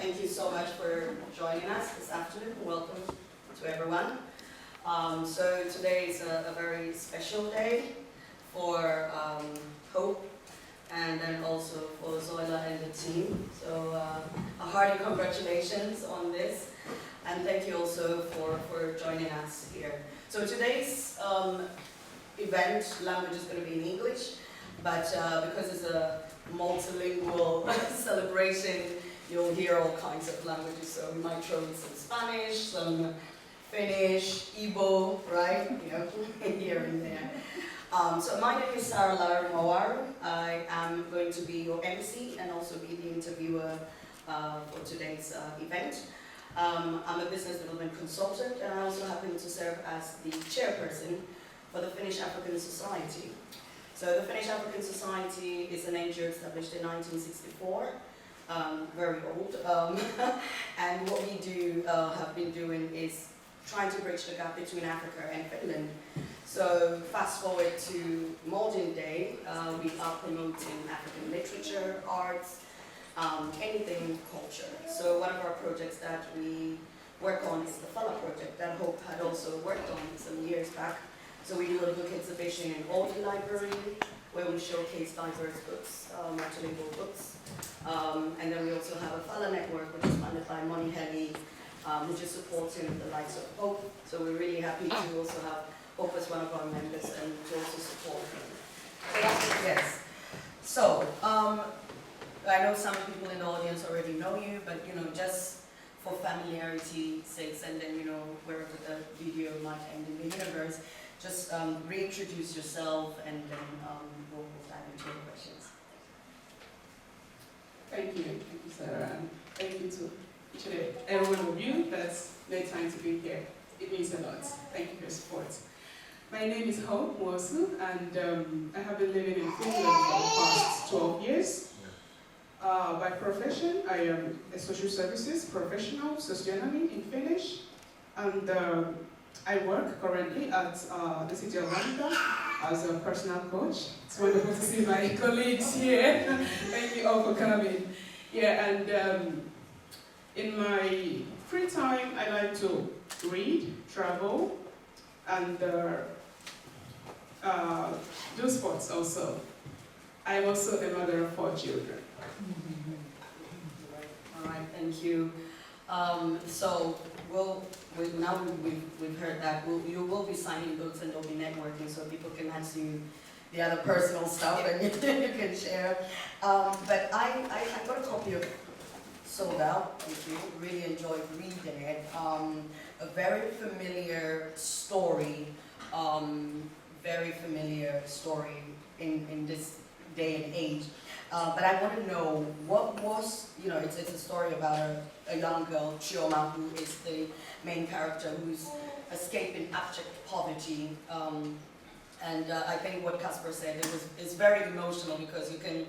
Thank you so much for joining us this afternoon. Welcome to everyone. So today is a very special day for Hope and then also for Zoila and the team. So a hearty congratulations on this, and thank you also for joining us here. So today's event, language is going to be in English, but because it's a multilingual celebration, you'll hear all kinds of languages. So we might throw in some Spanish, some Finnish, Igbo, right? You know, here and there. So my name is Sarah Mawaru. I am going to be your MC and also be the interviewer for today's event. I'm a business development consultant, and I also happen to serve as the chairperson for the Finnish African Society. So the Finnish African Society is an NGO established in 1964, very old, and what we do, have been doing is trying to bridge the gap between Africa and Finland. So fast forward to modern day, we are promoting African literature, arts, anything culture. So one of our projects that we work on is the Fala project that Hope had also worked on some years back. So we do a book exhibition in Audi Library where we showcase diverse books, multilingual books. And then we also have a Fala network which is funded by Moni Heli, which is supporting the likes of Hope. So we're really happy to also have Hope as one of our members and to also support him. Yes. So, I know some people in the audience already know you, but you know, just for familiarity sakes, and then you know, wherever the video might end in the universe, just reintroduce yourself, and then we'll dive into your questions. Thank you, Sarah, and thank you to each and every one of you that's made time to be here. It means a lot. Thank you for your support. My name is Hope Nwosu, and I have been living in Finland for the past 12 years. By profession, I am a social services professional, sosionomy in Finnish, and I work currently at the city of London as a personal coach. It's wonderful to see my colleagues here. Thank you all for coming. Yeah, and in my free time, I like to read, travel, and do sports also. I'm also a mother of 4 children. All right, thank you. So now we've heard that you will be signing books and there'll be networking, so people can ask you the other personal stuff and you can share. But I got a copy of SoldOut. Thank you. Really enjoyed reading it. A very familiar story. Very familiar story in this day and age. But I want to know, what was, you know, it's a story about a young girl, Chioma, who is the main character, who's escaping abject poverty. And I think what Casper said, is very emotional because you can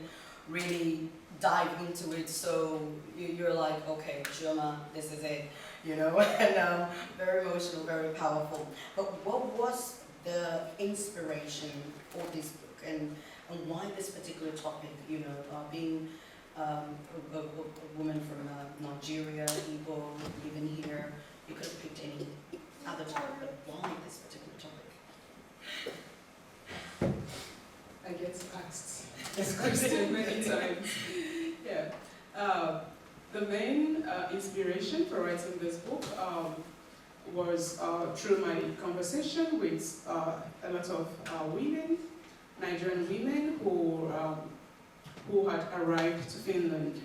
really dive into it. So you're like, okay, Chioma, this is it, you know, and very emotional, very powerful. But what was the inspiration for this book, and why this particular topic, you know, being a woman from Nigeria, Igbo, even here, you could have picked any other topic, but why this particular topic? I get asked this question many times. Yeah. The main inspiration for writing this book was through my conversation with a lot of women, Nigerian women who had arrived to Finland.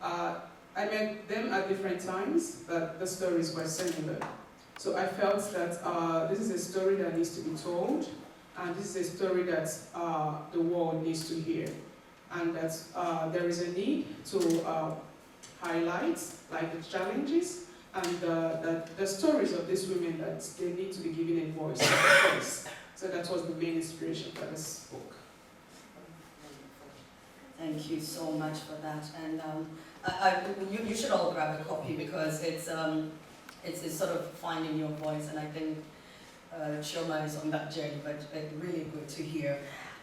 I met them at different times, but the stories were similar. So I felt that this is a story that needs to be told, and this is a story that the world needs to hear, and that there is a need to highlight like the challenges and the stories of these women, that they need to be given a voice. So that was the main inspiration for this book. Thank you so much for that, and you should all grab a copy because it's sort of finding your voice, and I think Chioma is on that journey, but really good to hear.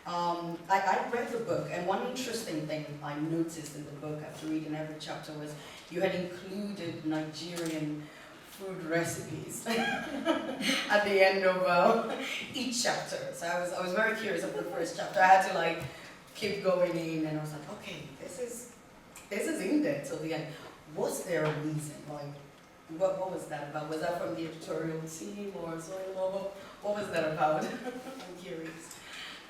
I read the book, and one interesting thing I noticed in the book after reading every chapter was you had included Nigerian food recipes at the end of each chapter. So I was very curious about the first chapter. I had to like keep going in, and I was like, okay, this is in there till the end. Was there a reason? Like, what was that about? Was that from the editorial team or StoryMondo? What was that about? I'm curious.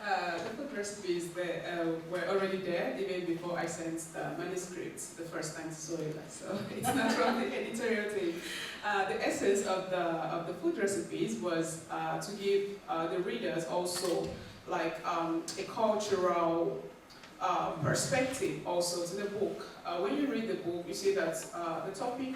The food recipes were already there even before I sent the manuscript the first time to StoryMondo, so it's not from the editorial team. The essence of the food recipes was to give the readers also like a cultural perspective also to the book. When you read the book, you see that the topic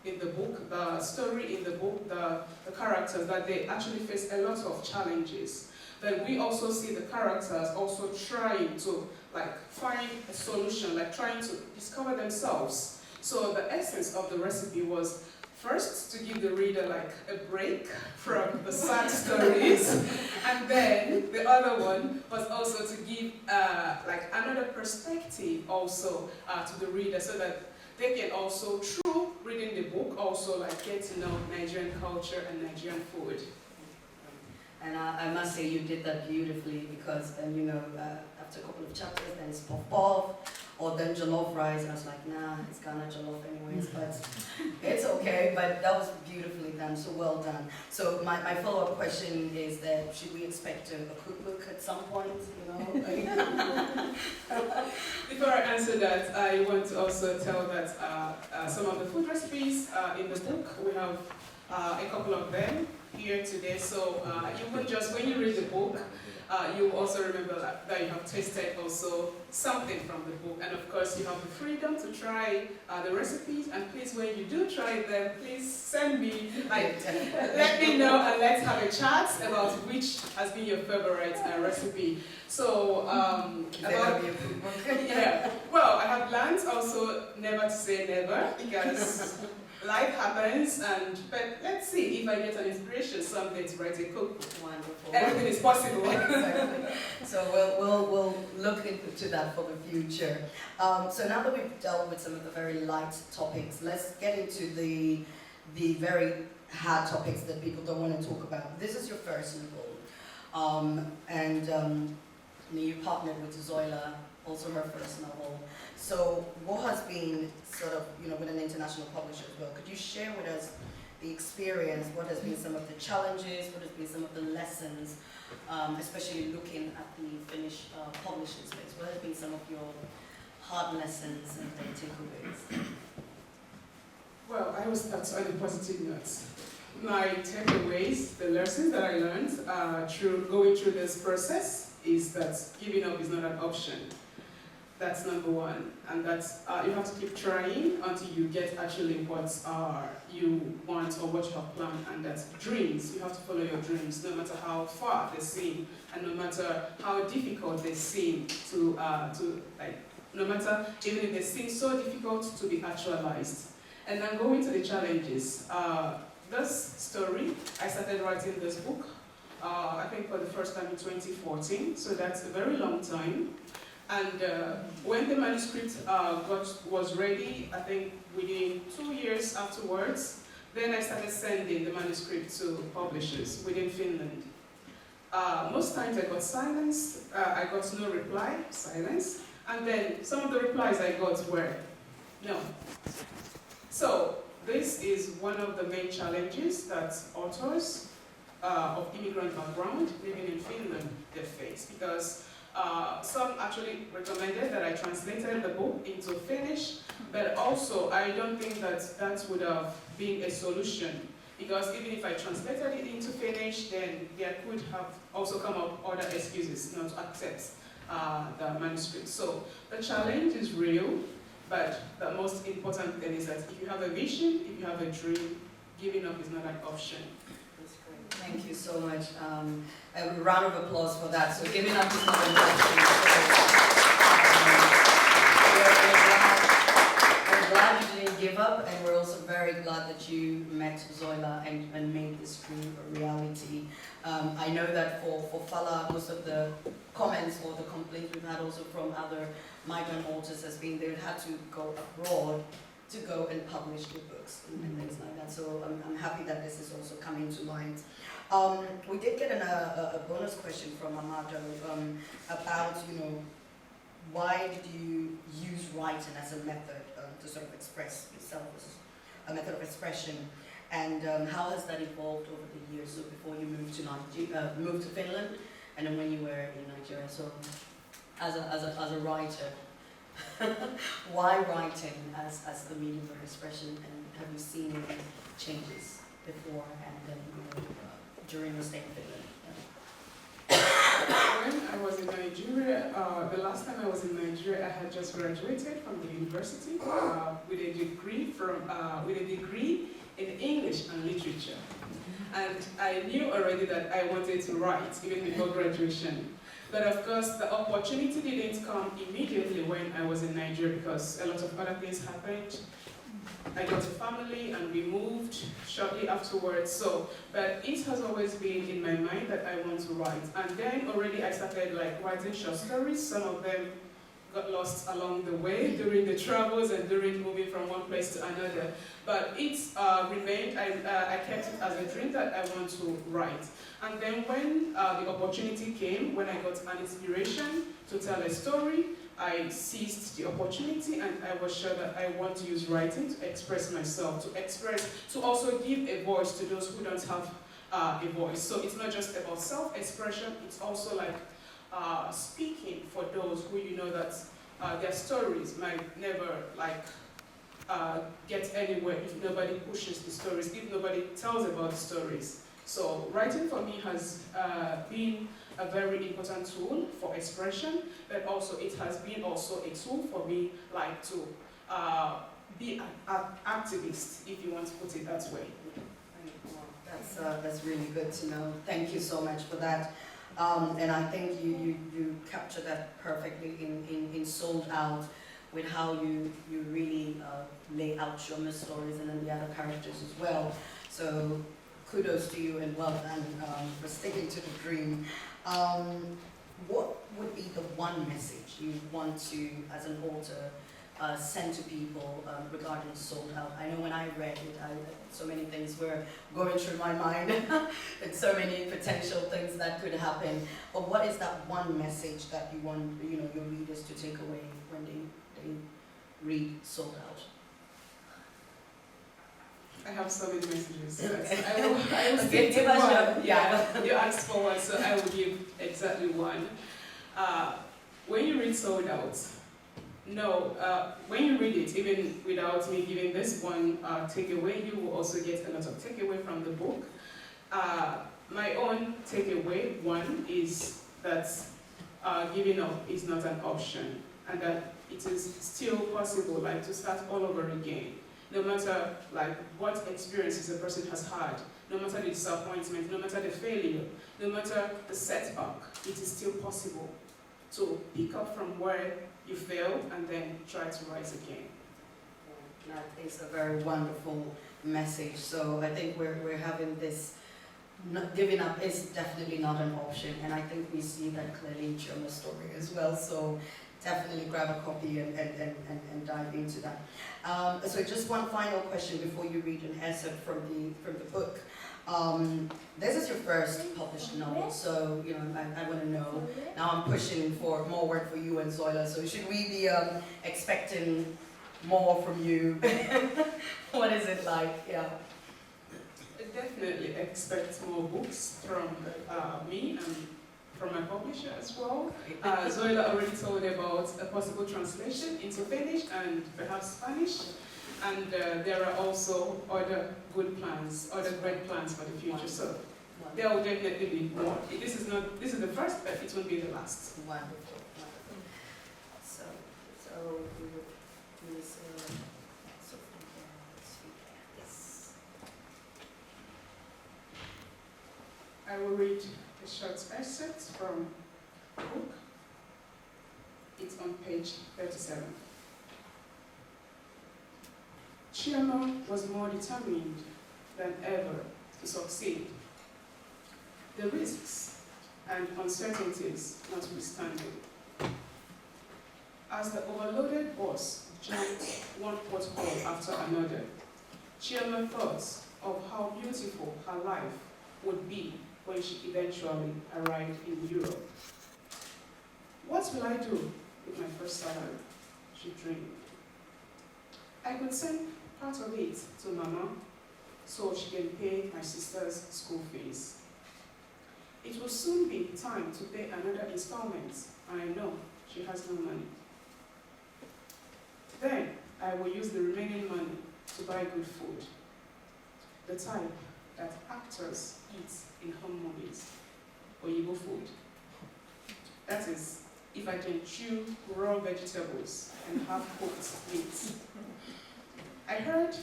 in the book, the story in the book, the characters, that they actually face a lot of challenges. But we also see the characters also trying to like find a solution, like trying to discover themselves. So the essence of the recipe was first to give the reader like a break from the sad stories, and then the other one was also to give like another perspective also to the reader, so that they can also, through reading the book, also like get to know Nigerian culture and Nigerian food. And I must say you did that beautifully, because then, you know, after a couple of chapters, then it's puff or then jollof rice, and I was like, nah, it's Ghana jollof anyways, but it's okay. But that was beautifully done, so well done. So my follow-up question is that should we expect a cookbook at some point, you know? Before I answer that, I want to also tell that some of the food recipes in the book, we have a couple of them here today, so you will just, when you read the book, you will also remember that you have tasted also something from the book, and of course you have the freedom to try the recipes, and please, when you do try them, please send me, like, let me know, and let's have a chat about which has been your favorite recipe. So, yeah, well, I have learned also never to say never, because life happens, but let's see if I get an inspiration someday to write a cookbook. Wonderful. Everything is possible. Exactly. So we'll look into that for the future. So now that we've dealt with some of the very light topics, let's get into the very hard topics that people don't want to talk about. This is your first novel, and you partnered with Zoila, also her first novel. So what has been sort of, you know, with an international publisher as well, could you share with us the experience, what has been some of the challenges, what has been some of the lessons, especially looking at the Finnish publishing space? What has been some of your hard lessons and takeaways? Well, I will start on a positive note. My takeaways, the lessons that I learned through going through this process is that giving up is not an option. That's number one, and that's you have to keep trying until you get actually what you want or what you have planned, and that's dreams. You have to follow your dreams, no matter how far they seem, and no matter how difficult they seem to like, no matter even if they seem so difficult to be actualized. And then going to the challenges. This story, I started writing this book, I think for the first time in 2014, so that's a very long time. And when the manuscript was ready, I think within 2 years afterwards, then I started sending the manuscript to publishers within Finland. Most times I got silence, I got no reply, silence, and then some of the replies I got were no. So this is one of the main challenges that authors of immigrant background living in Finland they face, because some actually recommended that I translated the book into Finnish, but also I don't think that that would have been a solution, because even if I translated it into Finnish, then there could have also come up other excuses not to accept the manuscript. So the challenge is real, but the most important thing is that if you have a vision, if you have a dream, giving up is not an option. Thank you so much. A round of applause for that. So giving up is not an option. We're glad you didn't give up, and we're also very glad that you met Zoila and made this dream a reality. I know that for Fala, most of the comments or the complaints we've had also from other migrant authors has been they had to go abroad to go and publish their books and things like that. So I'm happy that this is also coming to light. We did get a bonus question from Amado about, why did you use writing as a method to sort of express yourself, as a method of expression, and how has that evolved over the years? So before you moved to Finland, and then when you were in Nigeria. So as a writer, why writing as the medium of expression, and have you seen any changes before and then during your stay in Finland? When I was in Nigeria, the last time I was in Nigeria, I had just graduated from the university with a degree in English and literature, and I knew already that I wanted to write even before graduation. But of course, the opportunity didn't come immediately when I was in Nigeria because a lot of other things happened. I got a family and we moved shortly afterwards. But it has always been in my mind that I want to write. And then already I started writing short stories. Some of them got lost along the way during the travels and during moving from one place to another. But it remained, I kept it as a dream that I want to write. And then when the opportunity came, when I got an inspiration to tell a story, I seized the opportunity and I was sure that I want to use writing to express myself, to also give a voice to those who don't have a voice. So it's not just about self-expression, it's also speaking for those who that their stories might never get anywhere if nobody pushes the stories, if nobody tells about the stories. So writing for me has been a very important tool for expression, but also it has been also a tool for me to be an activist, if you want to put it that way. That's really good to know. Thank you so much for that. And I think you captured that perfectly in Sold Out, with how you really lay out your stories and then the other characters as well. So kudos to you and well done for sticking to the dream. What would be the one message you want to, as an author, send to people regarding Sold Out? I know when I read it, so many things were going through my mind and so many potential things that could happen. But what is that one message that you want your readers to take away when they read Sold Out? I have so many messages. I will stick to one. Yeah. You asked for one, so I will give exactly one. When you read Sold Out, when you read it, even without me giving this one takeaway, you will also get a lot of takeaway from the book. My own takeaway, one, is that giving up is not an option, and that it is still possible, to start all over again. No matter what experiences a person has had, no matter the disappointment, no matter the failure, no matter the setback, it is still possible to pick up from where you failed and then try to rise again. That is a very wonderful message. So I think we're having this, giving up is definitely not an option, and I think we see that clearly in your story as well. So definitely grab a copy and dive into that. So just one final question before you read an excerpt from the book. This is your first published novel, so I want to know. Now I'm pushing for more work for you and Zoila. So should we be expecting more from you? What is it like? Yeah. I definitely expect more books from me and from my publisher as well. Zoila already told about a possible translation into Finnish and perhaps Spanish. And there are also other good plans, other great plans for the future. So there will definitely be more. This is the first, but it won't be the last. Wonderful, wonderful. So we will please. Yes. I will read a short excerpt from the book. It's on page 37. Chioma was more determined than ever to succeed. The risks and uncertainties notwithstanding. As the overloaded bus jumped one pothole after another, Chioma thought of how beautiful her life would be when she eventually arrived in Europe. What will I do with my first salary? She dreamed. I could send part of it to Mama so she can pay my sister's school fees. It will soon be time to pay another installment, and I know she has no money. Then I will use the remaining money to buy good food, the type that actors eat in home movies, Oyibo food. That is, if I can chew raw vegetables and have cooked meat. I heard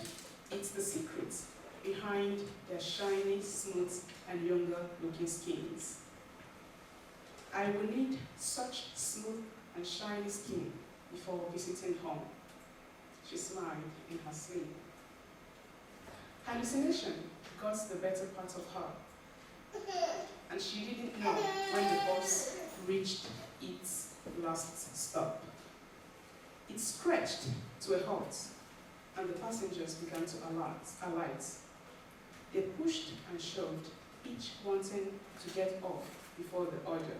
it's the secret behind their shiny, smooth, and younger-looking skins. I will need such smooth and shiny skin before visiting home. She smiled in her sleep. Hallucination got the better part of her, and she didn't know when the bus reached its last stop. It scratched to a halt, and the passengers began to alight. They pushed and shoved, each wanting to get off before the other.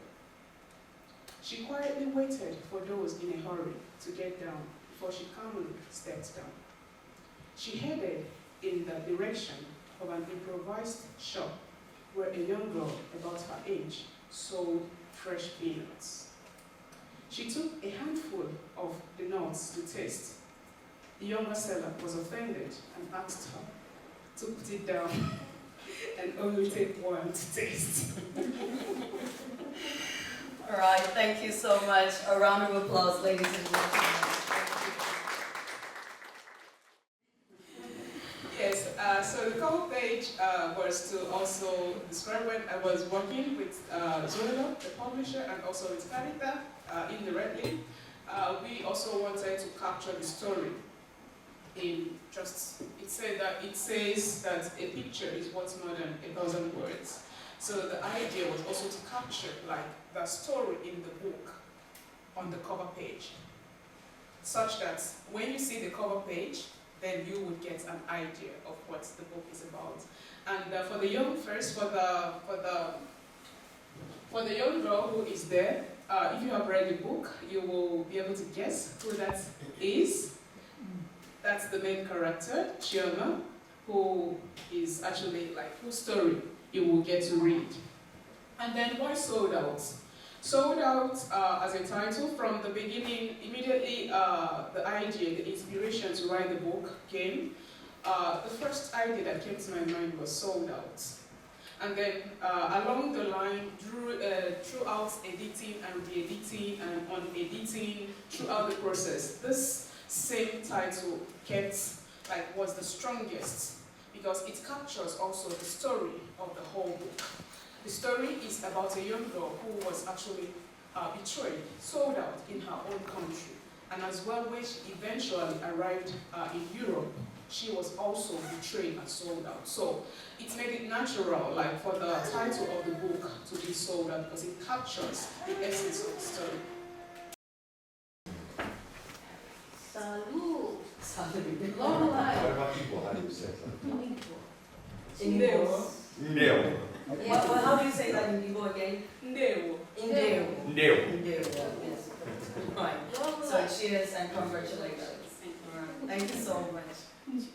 She quietly waited for those in a hurry to get down before she calmly stepped down. She headed in the direction of an improvised shop where a young girl about her age sold fresh peanuts. She took a handful of the nuts to taste. The younger seller was offended and asked her to put it down and only take one to taste. All right, thank you so much. A round of applause, ladies and gentlemen. Yes, so the cover page was to also describe when I was working with SoldOut, the publisher, and also with Carita indirectly. We also wanted to capture the story in just, it says that a picture is what's more than 1,000 words. So the idea was also to capture like the story in the book on the cover page, such that when you see the cover page, then you would get an idea of what the book is about. And for the young young girl who is there, if you have read the book, you will be able to guess who that is. That's the main character, Chioma, who is actually like whose story you will get to read. And then why SoldOut? SoldOut as a title, from the beginning, immediately the idea, the inspiration to write the book came. The first idea that came to my mind was SoldOut. And then along the line, throughout editing and re-editing and on editing, throughout the process, this same title was the strongest because it captures also the story of the whole book. The story is about a young girl who was actually betrayed, sold out in her own country. And as well, when she eventually arrived in Europe, she was also betrayed and sold out. So it made it natural, like for the title of the book to be sold out because it captures the essence of the story. Salud. Salud. Long life. What about people? How do you say that? Indeo. Ndeo. Well, how do you say that in Igbo again? Ndeo. Indeo. Ndeo. Indeo, yes. Right. Long So life. cheers and congratulations. All right. Thank you so much.